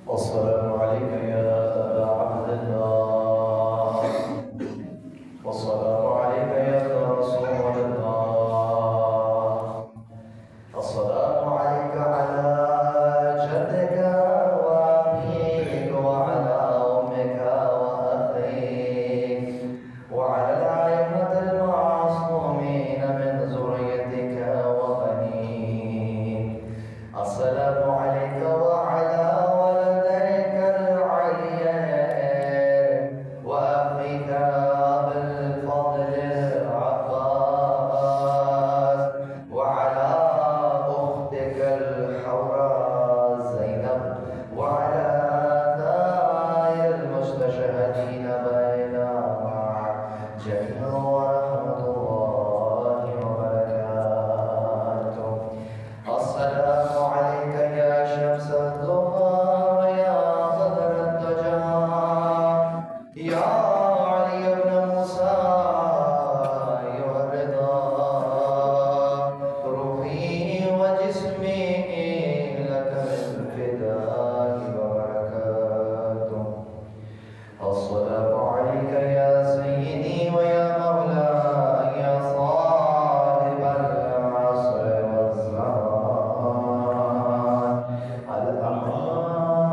والسلام عليك يا أبا عبد الله، والسلام عليك يا رسول الله، السلام عليك على جدك وأبيك وعلى أمك وأخيك وعلى الأئمة المعصومين من ذريتك وبنيك. السلام عليك وعلى ولديك العليين وأخيك بالفضل العباس وعلى أختك الحوراء زينب وعلى سائر المستشهدين بينما جميعا ورحمة الله وبركاته. السلام عليك يا شمس الضحى ويا بدر الدجى يا علي بن موسى أيها الرضا، روحي وجسمي لك بالفداء وبركاته. السلام عليك يا سيدي ويا مولاي يا صاحب العصر والزمان، الأمان